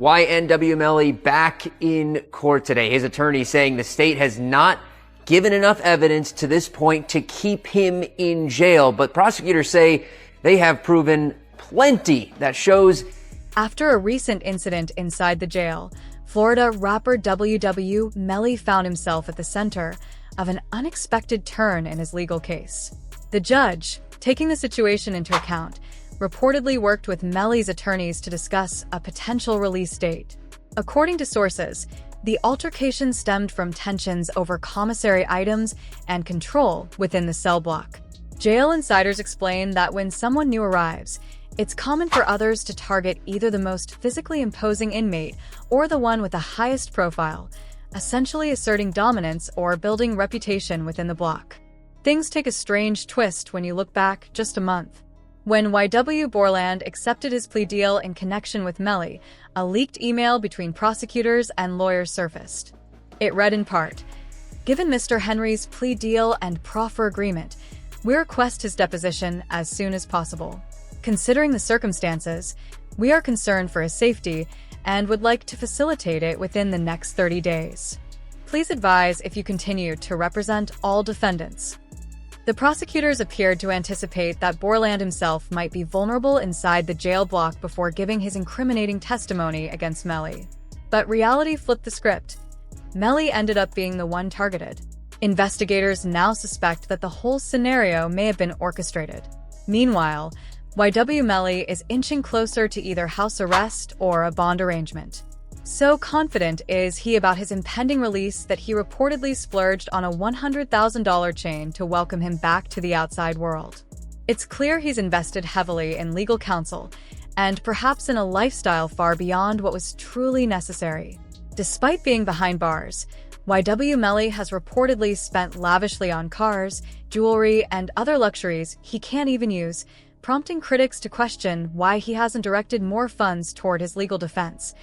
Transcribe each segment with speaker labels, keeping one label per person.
Speaker 1: YNW Melly back in court today. His attorney saying the state has not given enough evidence to this point to keep him in jail. But prosecutors say they have proven plenty that shows.
Speaker 2: After a recent incident inside the jail, Florida rapper YNW Melly found himself at the center of an unexpected turn in his legal case. The judge, taking the situation into account, reportedly worked with Melly's attorneys to discuss a potential release date. According to sources, the altercation stemmed from tensions over commissary items and control within the cell block. Jail insiders explain that when someone new arrives, it's common for others to target either the most physically imposing inmate or the one with the highest profile, essentially asserting dominance or building reputation within the block. Things take a strange twist when you look back just a month. When YW Borland accepted his plea deal in connection with Melly, a leaked email between prosecutors and lawyers surfaced. It read in part, "Given Mr. Henry's plea deal and proffer agreement, we request his deposition as soon as possible. Considering the circumstances, we are concerned for his safety and would like to facilitate it within the next 30 days. Please advise if you continue to represent all defendants." The prosecutors appeared to anticipate that Borland himself might be vulnerable inside the jail block before giving his incriminating testimony against Melly. But reality flipped the script. Melly ended up being the one targeted. Investigators now suspect that the whole scenario may have been orchestrated. Meanwhile, YW Melly is inching closer to either house arrest or a bond arrangement. So confident is he about his impending release that he reportedly splurged on a $100,000 chain to welcome him back to the outside world. It's clear he's invested heavily in legal counsel and perhaps in a lifestyle far beyond what was truly necessary. Despite being behind bars, YW Melly has reportedly spent lavishly on cars, jewelry, and other luxuries he can't even use, prompting critics to question why he hasn't directed more funds toward his legal defense,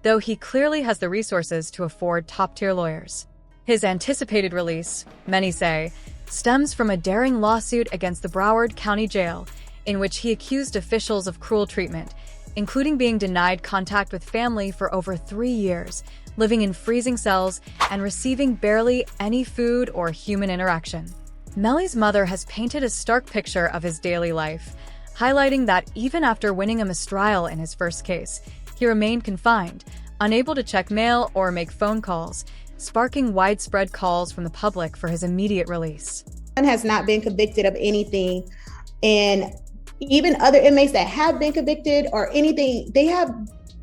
Speaker 2: though he clearly has the resources to afford top-tier lawyers. His anticipated release, many say, stems from a daring lawsuit against the Broward County Jail, in which he accused officials of cruel treatment, including being denied contact with family for over 3 years, living in freezing cells, and receiving barely any food or human interaction. Melly's mother has painted a stark picture of his daily life, highlighting that even after winning a mistrial in his first case, he remained confined, unable to check mail or make phone calls, sparking widespread calls from the public for his immediate release.
Speaker 3: Has not been convicted of anything, and even other inmates that have been convicted or anything, they have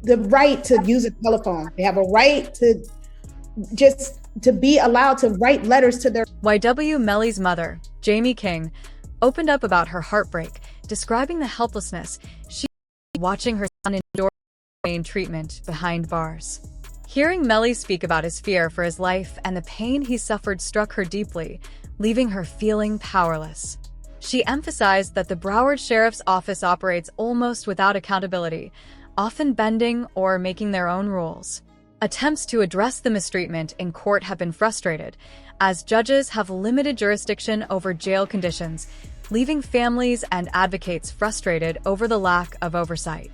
Speaker 3: the right to use a telephone. They have a right to just to be allowed to write letters to their...
Speaker 2: YW Melly's mother, Jamie King, opened up about her heartbreak, describing the helplessness she watching her son endure treatment behind bars. Hearing Melly speak about his fear for his life and the pain he suffered struck her deeply, leaving her feeling powerless. She emphasized that the Broward Sheriff's Office operates almost without accountability, often bending or making their own rules. Attempts to address the mistreatment in court have been frustrated, as judges have limited jurisdiction over jail conditions, leaving families and advocates frustrated over the lack of oversight.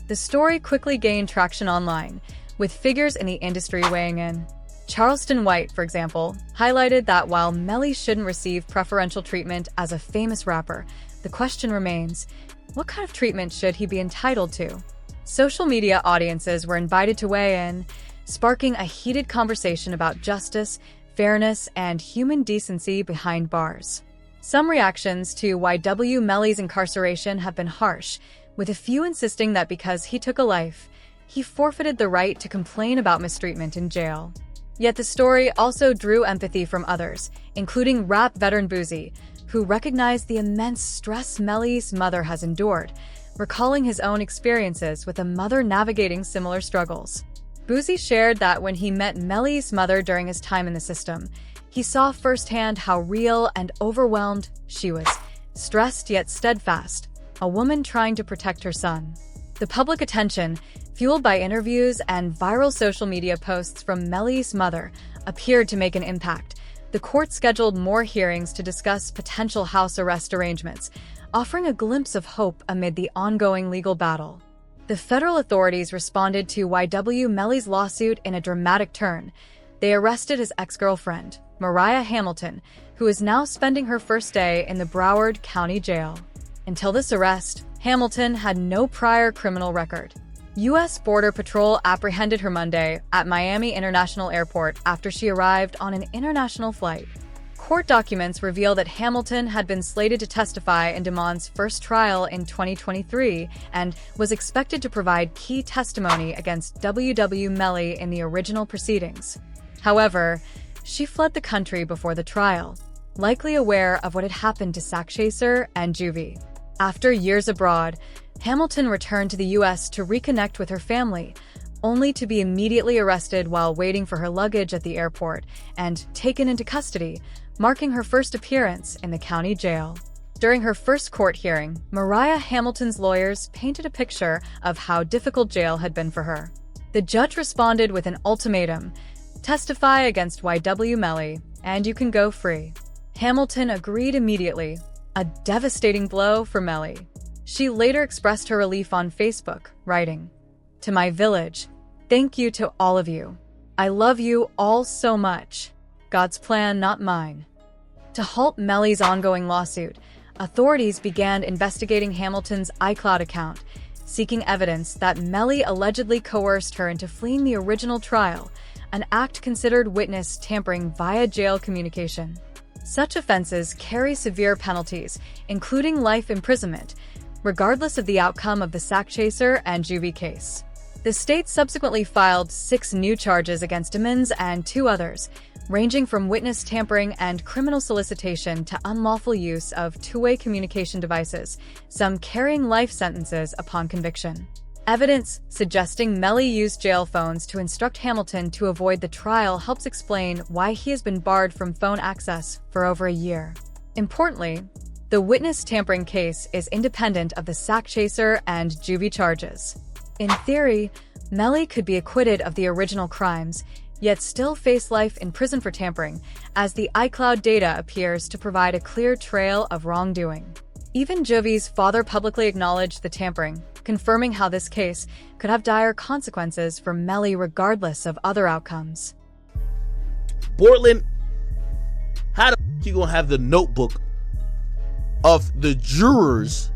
Speaker 2: The story quickly gained traction online, with figures in the industry weighing in. Charleston White, for example, highlighted that while Melly shouldn't receive preferential treatment as a famous rapper, the question remains, what kind of treatment should he be entitled to? Social media audiences were invited to weigh in, sparking a heated conversation about justice, fairness, and human decency behind bars. Some reactions to YW Melly's incarceration have been harsh, with a few insisting that because he took a life, he forfeited the right to complain about mistreatment in jail. Yet the story also drew empathy from others, including rap veteran Boozy, who recognized the immense stress Melly's mother has endured, recalling his own experiences with a mother navigating similar struggles. Boozy shared that when he met Melly's mother during his time in the system, he saw firsthand how real and overwhelmed she was, stressed yet steadfast, a woman trying to protect her son. The public attention, fueled by interviews and viral social media posts from Melly's mother, appeared to make an impact. The court scheduled more hearings to discuss potential house arrest arrangements, offering a glimpse of hope amid the ongoing legal battle. The federal authorities responded to YNW Melly's lawsuit in a dramatic turn. They arrested his ex-girlfriend, Mariah Hamilton, who is now spending her first day in the Broward County Jail. Until this arrest, Hamilton had no prior criminal record. U.S. Border Patrol apprehended her Monday at Miami International Airport after she arrived on an international flight. Court documents reveal that Hamilton had been slated to testify in DeMond's first trial in 2023 and was expected to provide key testimony against YNW Melly in the original proceedings. However, she fled the country before the trial, likely aware of what had happened to Sakchaser and Juvie. After years abroad, Hamilton returned to the U.S. to reconnect with her family, only to be immediately arrested while waiting for her luggage at the airport and taken into custody, marking her first appearance in the county jail. During her first court hearing, Mariah Hamilton's lawyers painted a picture of how difficult jail had been for her. The judge responded with an ultimatum: testify against YNW Melly, and you can go free. Hamilton agreed immediately, a devastating blow for Melly. She later expressed her relief on Facebook, writing, "To my village, thank you to all of you. I love you all so much. God's plan, not mine." To halt Melly's ongoing lawsuit, authorities began investigating Hamilton's iCloud account, seeking evidence that Melly allegedly coerced her into fleeing the original trial, an act considered witness tampering via jail communication. Such offenses carry severe penalties, including life imprisonment, regardless of the outcome of the Sakchaser and Juvie case. The state subsequently filed 6 new charges against Demons and 2 others, ranging from witness tampering and criminal solicitation to unlawful use of two-way communication devices, some carrying life sentences upon conviction. Evidence suggesting Melly used jail phones to instruct Hamilton to avoid the trial helps explain why he has been barred from phone access for over a year. Importantly, the witness tampering case is independent of the Sakchaser and Juvie charges. In theory, Melly could be acquitted of the original crimes, yet still face life in prison for tampering, as the iCloud data appears to provide a clear trail of wrongdoing. Even Juvie's father publicly acknowledged the tampering, confirming how this case could have dire consequences for Melly regardless of other outcomes.
Speaker 4: Portland, how the f you gonna have the notebook of the jurors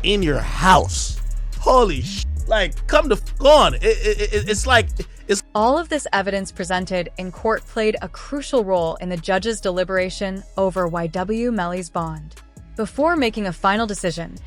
Speaker 4: in your house? Holy sh! Like, come the f on. It's like, it's...
Speaker 2: All of this evidence presented in court played a crucial role in the judge's deliberation over YNW Melly's bond. Before making a final decision,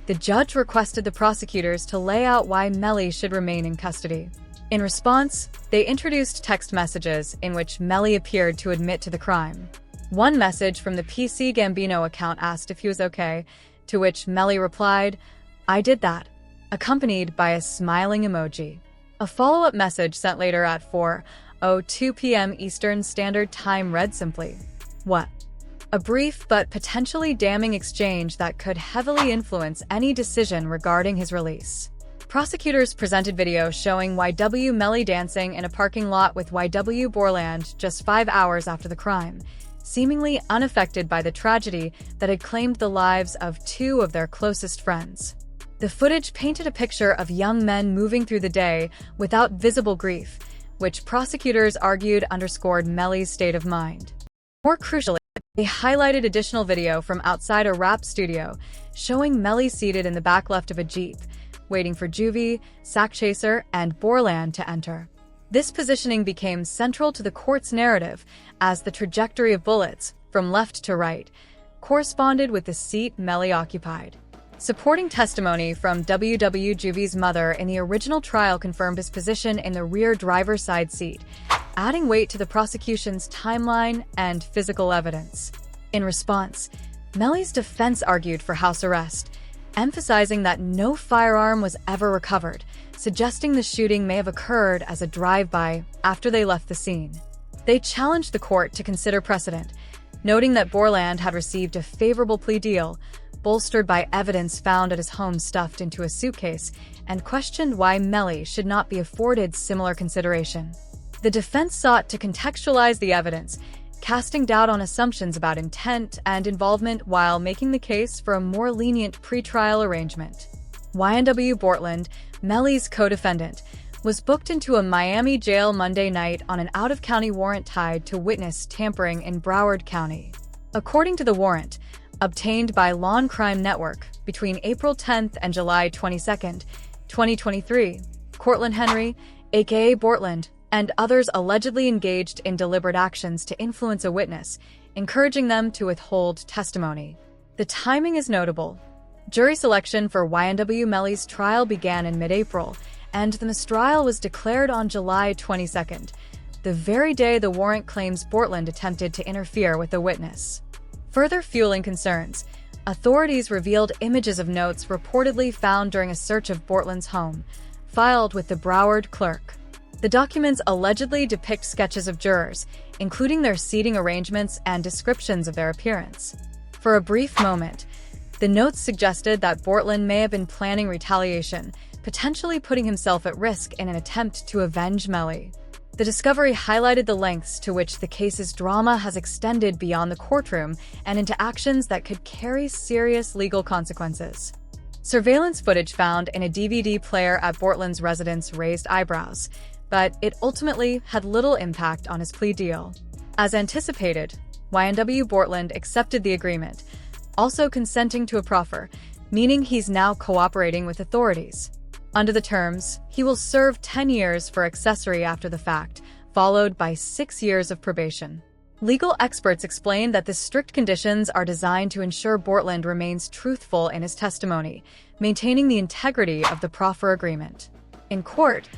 Speaker 2: the judge requested the prosecutors to lay out why Melly should remain in custody. In response, they introduced text messages in which Melly appeared to admit to the crime. One message from the PC Gambino account asked if he was okay, to which Melly replied, "I did that," accompanied by a smiling emoji. A follow-up message sent later at 4:02 p.m. Eastern Standard Time read simply, "What?" A brief but potentially damning exchange that could heavily influence any decision regarding his release. Prosecutors presented video showing YNW Melly dancing in a parking lot with YNW Borland just 5 hours after the crime, seemingly unaffected by the tragedy that had claimed the lives of 2 of their closest friends. The footage painted a picture of young men moving through the day without visible grief, which prosecutors argued underscored Melly's state of mind. More crucially, they highlighted additional video from outside a rap studio, showing Melly seated in the back left of a Jeep, waiting for Juvie, Sakchaser, and Borland to enter. This positioning became central to the court's narrative, as the trajectory of bullets, from left to right, corresponded with the seat Melly occupied. Supporting testimony from YNW Juvie's mother in the original trial confirmed his position in the rear driver's side seat, adding weight to the prosecution's timeline and physical evidence. In response, Melly's defense argued for house arrest, emphasizing that no firearm was ever recovered, suggesting the shooting may have occurred as a drive-by after they left the scene. They challenged the court to consider precedent, noting that Borland had received a favorable plea deal, bolstered by evidence found at his home stuffed into a suitcase, and questioned why Melly should not be afforded similar consideration. The defense sought to contextualize the evidence, casting doubt on assumptions about intent and involvement while making the case for a more lenient pretrial arrangement. YNW Borland Melly's co-defendant, was booked into a Miami jail Monday night on an out-of-county warrant tied to witness tampering in Broward County. According to the warrant, obtained by Law and Crime Network between April 10th and July 22nd, 2023, Cortland Henry, aka Bortland, and others allegedly engaged in deliberate actions to influence a witness, encouraging them to withhold testimony. The timing is notable. Jury selection for YNW Melly's trial began in mid-April, and the mistrial was declared on July 22nd, the very day the warrant claims Bortland attempted to interfere with the witness. Further fueling concerns, authorities revealed images of notes reportedly found during a search of Bortland's home, filed with the Broward clerk. The documents allegedly depict sketches of jurors, including their seating arrangements and descriptions of their appearance. For a brief moment, the notes suggested that Bortland may have been planning retaliation, potentially putting himself at risk in an attempt to avenge Melly. The discovery highlighted the lengths to which the case's drama has extended beyond the courtroom and into actions that could carry serious legal consequences. Surveillance footage found in a DVD player at Bortland's residence raised eyebrows, but it ultimately had little impact on his plea deal. As anticipated, YNW Bortland accepted the agreement, also consenting to a proffer, meaning he's now cooperating with authorities. Under the terms, he will serve 10 years for accessory after the fact, followed by 6 years of probation. Legal experts explain that the strict conditions are designed to ensure Bortland remains truthful in his testimony, maintaining the integrity of the proffer agreement. In court,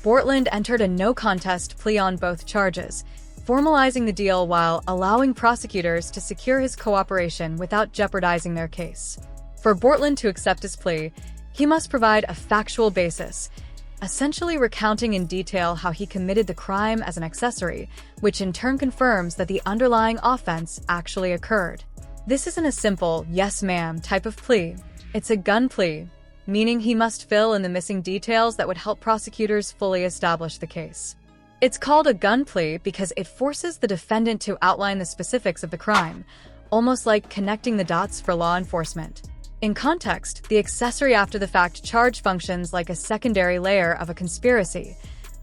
Speaker 2: Bortland entered a no-contest plea on both charges, formalizing the deal while allowing prosecutors to secure his cooperation without jeopardizing their case. For Bortland to accept his plea, he must provide a factual basis, essentially recounting in detail how he committed the crime as an accessory, which in turn confirms that the underlying offense actually occurred. This isn't a simple yes ma'am type of plea. It's a gun plea, meaning he must fill in the missing details that would help prosecutors fully establish the case. It's called a gun plea because it forces the defendant to outline the specifics of the crime, almost like connecting the dots for law enforcement. In context, the accessory after the fact charge functions like a secondary layer of a conspiracy.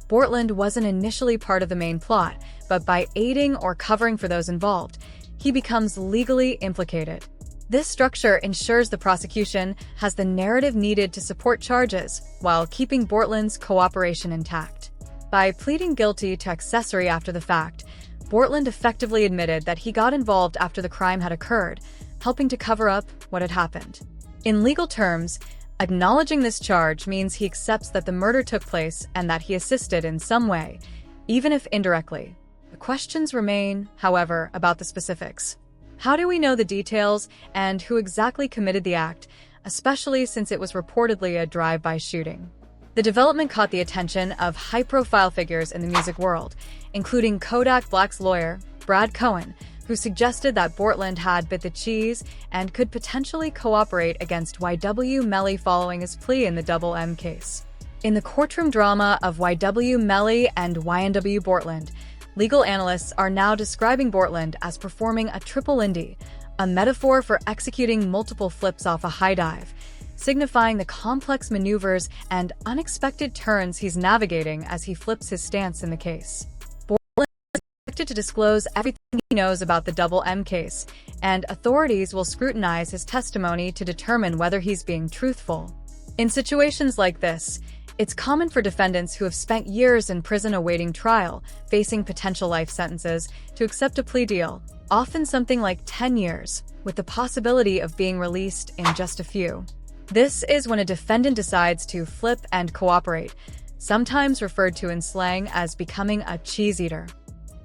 Speaker 2: Bortland wasn't initially part of the main plot, but by aiding or covering for those involved, he becomes legally implicated. This structure ensures the prosecution has the narrative needed to support charges while keeping Bortland's cooperation intact. By pleading guilty to accessory after the fact, Bortland effectively admitted that he got involved after the crime had occurred, helping to cover up what had happened. In legal terms, acknowledging this charge means he accepts that the murder took place and that he assisted in some way, even if indirectly. The questions remain, however, about the specifics. How do we know the details and who exactly committed the act, especially since it was reportedly a drive-by shooting? The development caught the attention of high-profile figures in the music world, including Kodak Black's lawyer, Brad Cohen, who suggested that Bortland had bit the cheese and could potentially cooperate against YNW Melly following his plea in the Double M case. In the courtroom drama of YNW Melly and YNW Bortland, legal analysts are now describing Bortland as performing a triple Indy, a metaphor for executing multiple flips off a high dive, signifying the complex maneuvers and unexpected turns he's navigating as he flips his stance in the case. Bortland is expected to disclose everything he knows about the Double M case, and authorities will scrutinize his testimony to determine whether he's being truthful. In situations like this, it's common for defendants who have spent years in prison awaiting trial, facing potential life sentences, to accept a plea deal, often something like 10 years, with the possibility of being released in just a few. This is when a defendant decides to flip and cooperate, sometimes referred to in slang as becoming a cheese eater.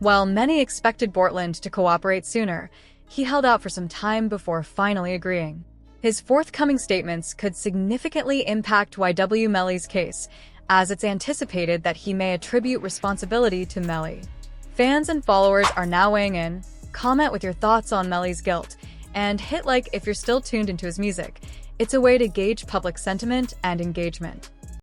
Speaker 2: While many expected Bortland to cooperate sooner, he held out for some time before finally agreeing. His forthcoming statements could significantly impact YNW Melly's case, as it's anticipated that he may attribute responsibility to Melly. Fans and followers are now weighing in. Comment with your thoughts on Melly's guilt, and hit like if you're still tuned into his music. It's a way to gauge public sentiment and engagement.